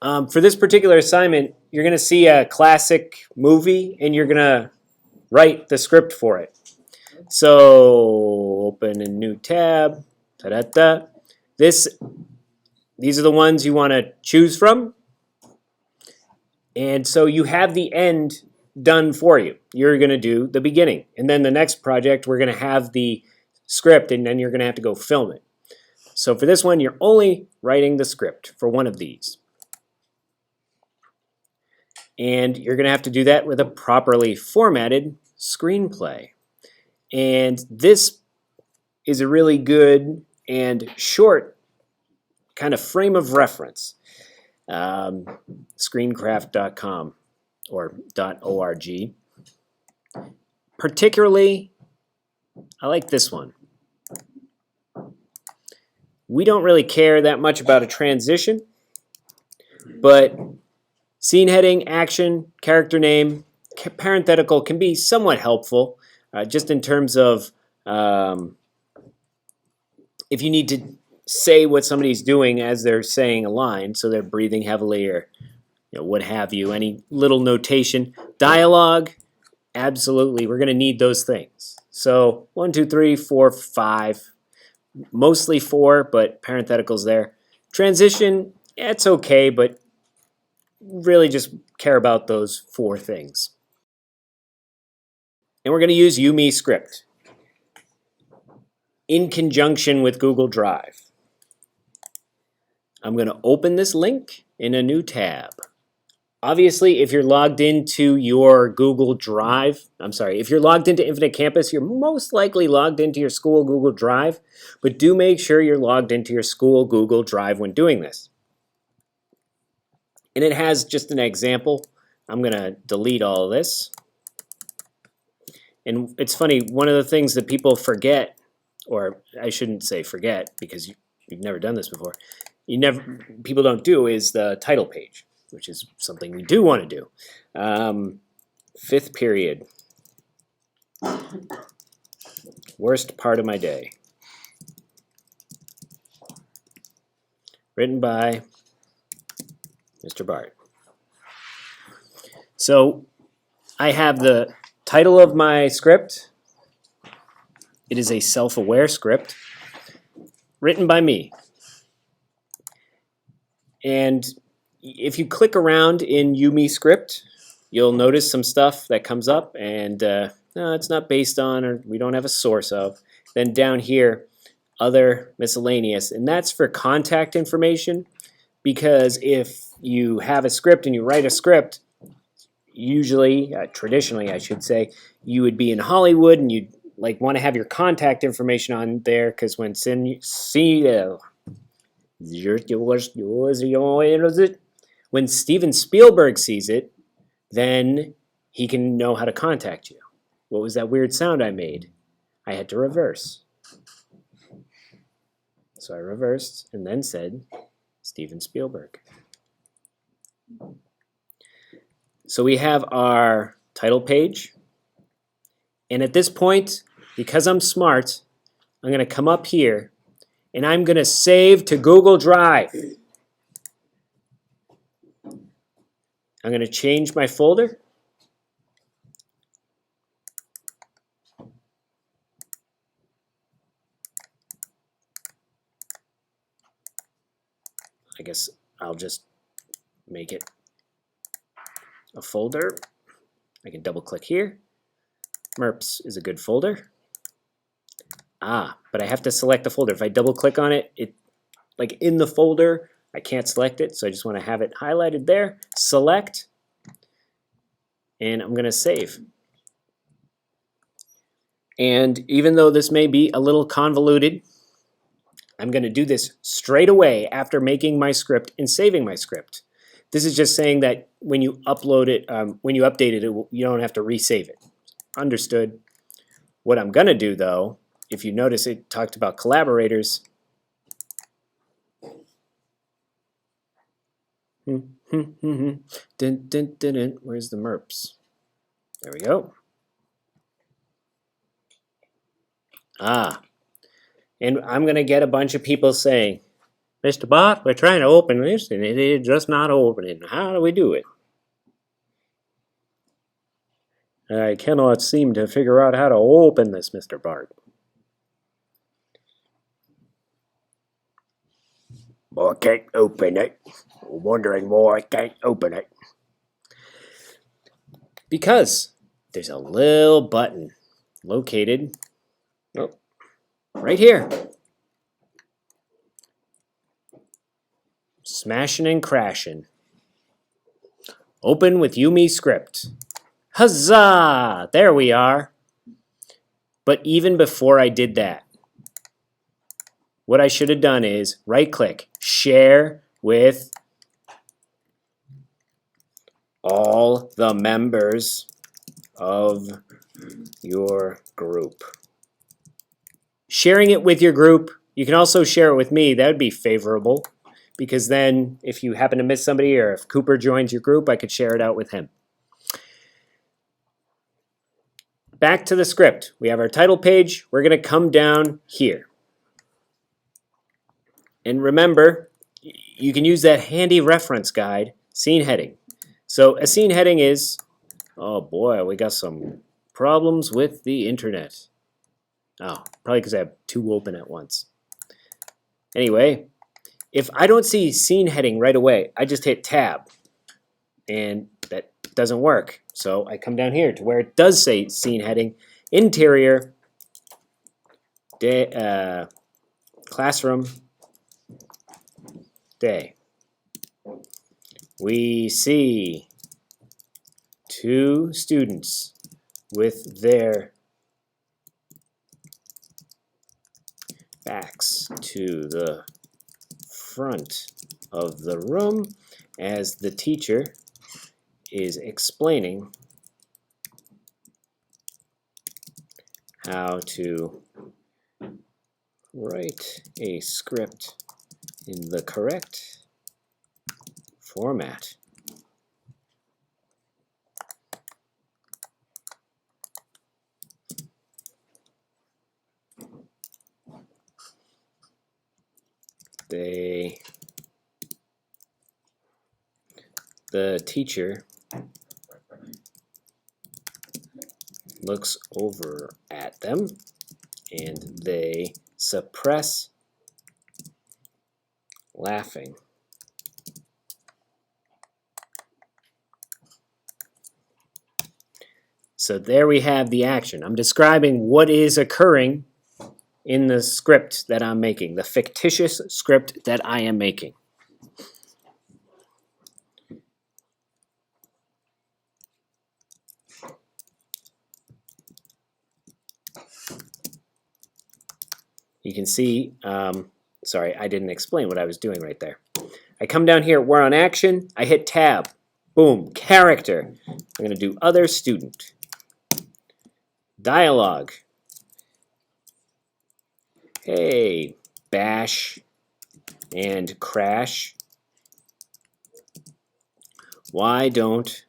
For this particular assignment, you're going to see a classic movie and you're going to write the script for it. So open a new tab. Ta-da-da. These are the ones you want to choose from. And so you have the end done for you. You're going to do the beginning. And then the next project, we're going to have the script, and then you're going to have to go film it. So for this one, you're only writing the script for one of these. And you're going to have to do that with a properly formatted screenplay. And this is a really good and short kind of frame of reference. Screencraft.com or .org. Particularly, I like this one. We don't really care that much about a transition, but scene heading, action, character name, parenthetical can be somewhat helpful, just in terms of if you need to say what somebody's doing as they're saying a line, so they're breathing heavily or what have you, any little notation. Dialogue, absolutely, we're going to need those things. So 1, 2, 3, 4, 5, mostly 4, but parentheticals there. Transition, it's okay, but really just care about those 4 things. And we're going to use YouMeScript in conjunction with Google Drive. I'm going to open this link in a new tab. Obviously, if you're logged into your Google Drive, if you're logged into Infinite Campus, you're most likely logged into your school Google Drive, but do make sure you're logged into your school Google Drive when doing this. And it has just an example. I'm going to delete all of this. And it's funny, one of the things that people forget, or I shouldn't say forget because you've never done this before, people don't do is the title page, which is something we do want to do. 5th period. Worst part of my day. Written by Mr. Bart. So I have the title of my script. It is a self-aware script written by me. And if you click around in YouMeScript, you'll notice some stuff that comes up and no, it's not based on, or we don't have a source of. Then down here, other miscellaneous, and that's for contact information, because if you have a script and you write a script, usually, traditionally I should say, you would be in Hollywood and you'd want to have your contact information on there, because when when Steven Spielberg sees it, then he can know how to contact you. What was that weird sound I made? I had to reverse. So I reversed and then said Steven Spielberg. So we have our title page. And at this point, because I'm smart, I'm going to come up here and I'm going to save to Google Drive. I'm going to change my folder. I guess I'll just make it a folder. I can double click here. MERPS is a good folder. But I have to select the folder. If I double click on it, in the folder, I can't select it, so I just want to have it highlighted there. Select, and I'm going to save. And even though this may be a little convoluted, I'm going to do this straight away after making my script and saving my script. This is just saying that when you upload it, when you update it, you don't have to resave it. Understood. What I'm going to do, though, if you notice it talked about collaborators. Where's the MERPS? There we go. And I'm going to get a bunch of people saying, Mr. Bot, we're trying to open this and it is just not opening. How do we do it? I cannot seem to figure out how to open this, Mr. Bart. I can't open it. I'm wondering why I can't open it. Because there's a little button located right here. Smashing and crashing. Open with YouMeScript. Huzzah! There we are. But even before I did that, what I should have done is right-click, share with all the members of your group. Sharing it with your group, you can also share it with me. That would be favorable, because then if you happen to miss somebody or if Cooper joins your group, I could share it out with him. Back to the script. We have our title page. We're going to come down here. And remember, you can use that handy reference guide, scene heading. So a scene heading is, oh boy, we got some problems with the internet. Oh, probably because I have two open at once. Anyway, if I don't see scene heading right away, I just hit tab. And that doesn't work. So I come down here to where it does say scene heading, interior, classroom, day. We see two students with their backs to the front of the room as the teacher is explaining how to write a script in the correct format. The teacher looks over at them and they suppress laughing. So there we have the action. I'm describing what is occurring in the script that I'm making, the fictitious script that I am making. You can see, sorry, I didn't explain what I was doing right there. I come down here, we're on action, I hit tab, boom, character. I'm going to do other student. Dialogue. Hey, bash and crash. Why don't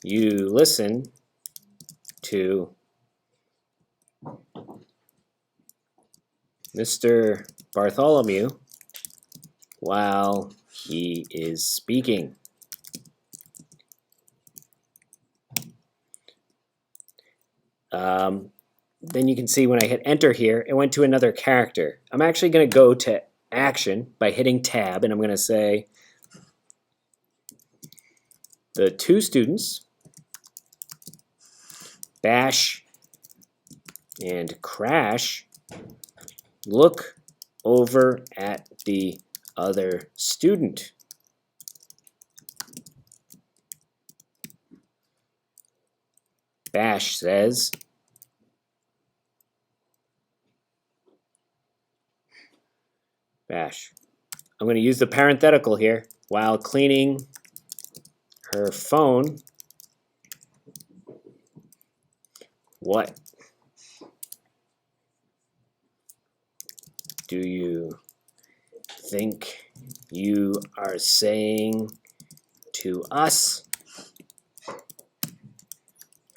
you listen to Mr. Bartholomew while he is speaking? Then you can see when I hit enter here, it went to another character. I'm actually going to go to action by hitting tab, and I'm going to say the two students, bash and crash, look over at the other student. Bash says, bash. I'm going to use the parenthetical here while cleaning her phone. What do you think you are saying to us?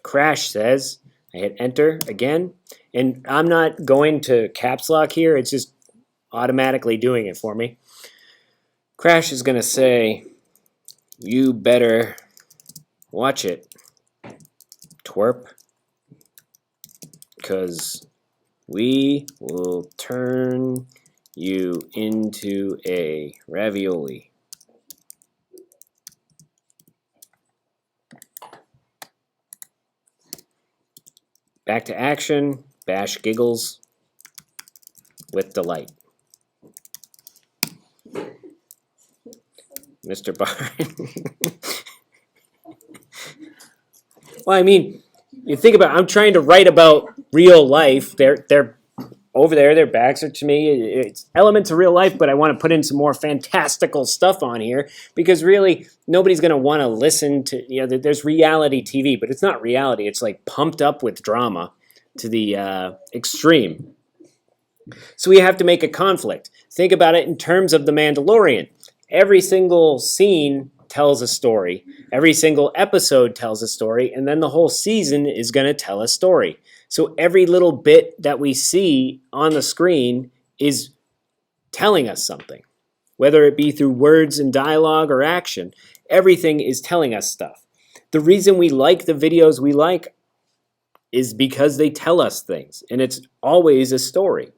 Crash says, I hit enter again, and I'm not going to caps lock here, it's just automatically doing it for me. Crash is going to say, you better watch it, twerp, because we will turn you into a ravioli. Back to action. Bash giggles with delight. Mr. Bart. Well, I mean, you think about it, I'm trying to write about real life. They're over there, their backs are to me. It's elements of real life, but I want to put in some more fantastical stuff on here because really nobody's going to want to listen to, there's reality TV, but it's not reality. It's like pumped up with drama to the extreme. So we have to make a conflict. Think about it in terms of The Mandalorian. Every single scene tells a story. Every single episode tells a story, and then the whole season is going to tell a story. So every little bit that we see on the screen is telling us something, whether it be through words and dialogue or action. Everything is telling us stuff. The reason we like the videos we like is because they tell us things, and it's always a story.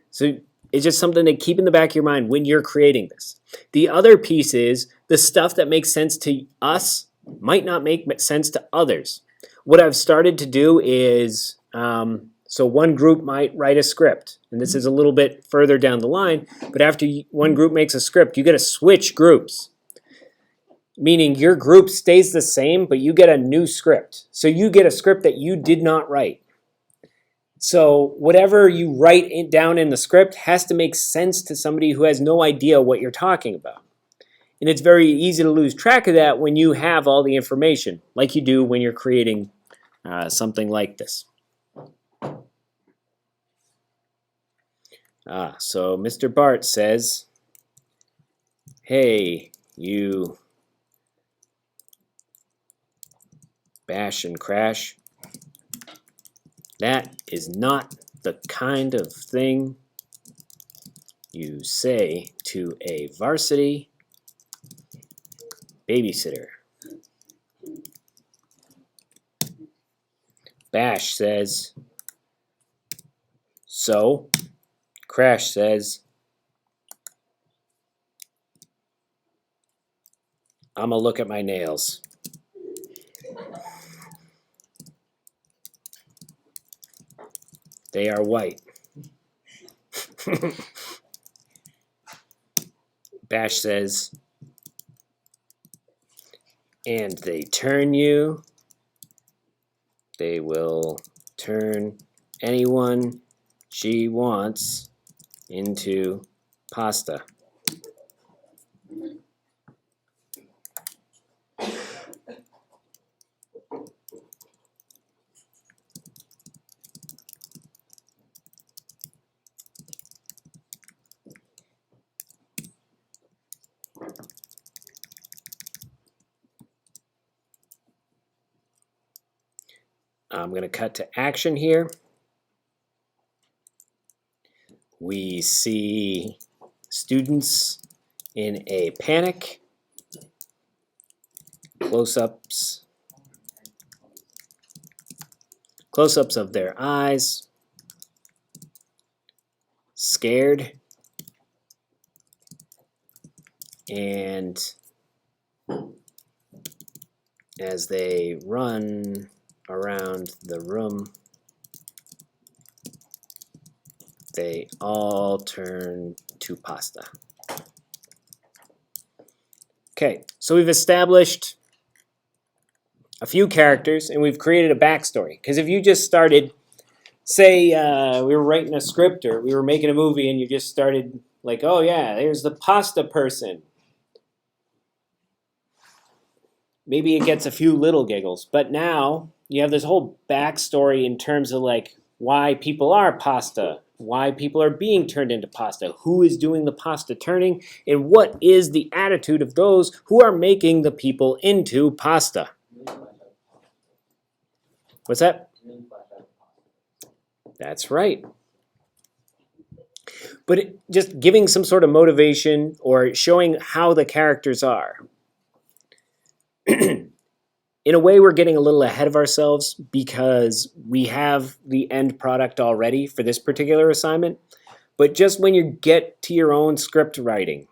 So it's just something to keep in the back of your mind when you're creating this. The other piece is the stuff that makes sense to us might not make sense to others. What I've started to do is, so one group might write a script, and this is a little bit further down the line, but after one group makes a script, you got to switch groups. Meaning your group stays the same, but you get a new script. So you get a script that you did not write. So whatever you write down in the script has to make sense to somebody who has no idea what you're talking about. And it's very easy to lose track of that when you have all the information, like you do when you're creating something like this. So Mr. Bart says, hey, you bash and crash. That is not the kind of thing you say to a varsity babysitter. Bash says, so. Crash says, I'm gonna look at my nails. They are white. Bash says, and they turn you. They will turn anyone she wants into pasta. I'm going to cut to action here. We see students in a panic. Close-ups of their eyes. Scared. And as they run around the room, they all turn to pasta. Okay, so we've established a few characters and we've created a backstory. Because if you just started, say we were writing a script or we were making a movie and you just started like, oh yeah, there's the pasta person. Maybe it gets a few little giggles, but now you have this whole backstory in terms of like why people are pasta, why people are being turned into pasta, who is doing the pasta turning, and what is the attitude of those who are making the people into pasta. What's that? That's right. But just giving some sort of motivation or showing how the characters are. In a way, we're getting a little ahead of ourselves because we have the end product already for this particular assignment. But just when you get to your own script writing,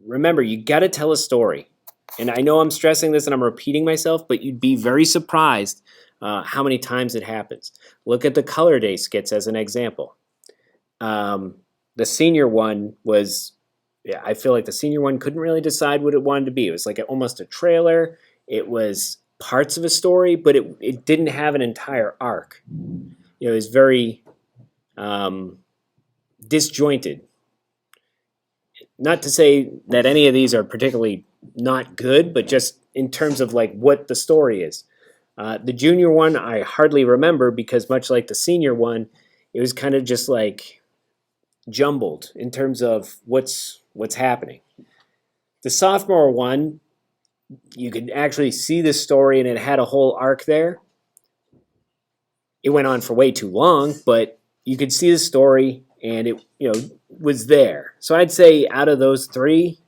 remember, you got to tell a story. And I know I'm stressing this and I'm repeating myself, but you'd be very surprised how many times it happens. Look at the Color Day skits as an example. The senior one was, I feel like the senior one couldn't really decide what it wanted to be. It was like almost a trailer. It was parts of a story, but it didn't have an entire arc. It was very disjointed. Not to say that any of these are particularly not good, but just in terms of like what the story is. The junior one I hardly remember because much like the senior one, it was kind of just like jumbled in terms of what's happening. The sophomore one, you could actually see the story and it had a whole arc there. It went on for way too long, but you could see the story and it was there. So I'd say out of those three,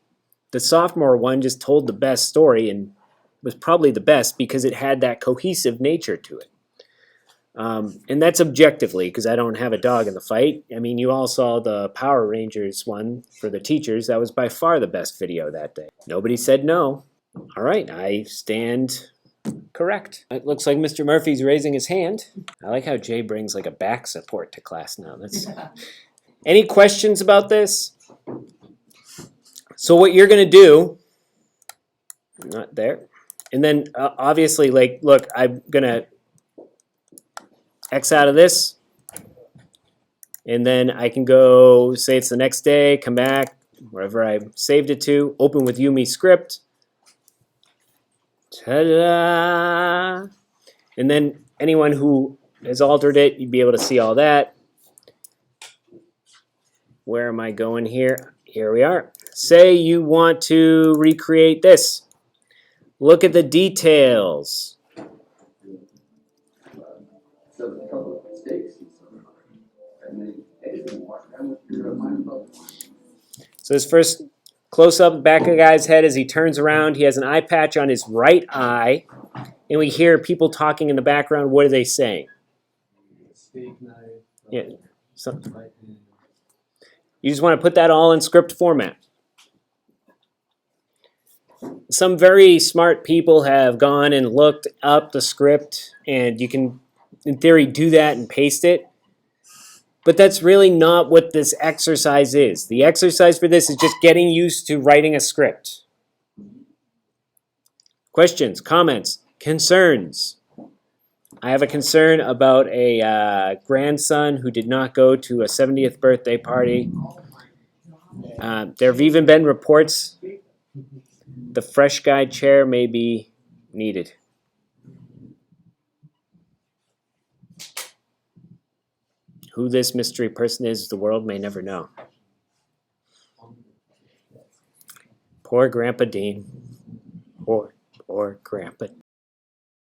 the sophomore one just told the best story and was probably the best because it had that cohesive nature to it. And that's objectively because I don't have a dog in the fight. I mean, you all saw the Power Rangers one for the teachers. That was by far the best video that day. Nobody said no. All right, I stand correct. It looks like Mr. Murphy's raising his hand. I like how Jay brings like a back support to class now. Any questions about this? So what you're going to do, not there, and then obviously, like, look, I'm going to X out of this, and then I can go, say it's the next day, come back, wherever I saved it to, open with YouMeScript. Ta-da! And then anyone who has altered it, you'd be able to see all that. Where am I going here? Here we are. Say you want to recreate this. Look at the details. So this first close-up, back of the guy's head as he turns around, he has an eye patch on his right eye, and we hear people talking in the background. What are they saying? Steak knife. Yeah. You just want to put that all in script format. Some very smart people have gone and looked up the script, and you can, in theory, do that and paste it. But that's really not what this exercise is. The exercise for this is just getting used to writing a script. Questions, comments, concerns? I have a concern about a grandson who did not go to a 70th birthday party. There have even been reports the fresh guide chair may be needed. Who this mystery person is, the world may never know. Poor Grandpa Dean. Poor Grandpa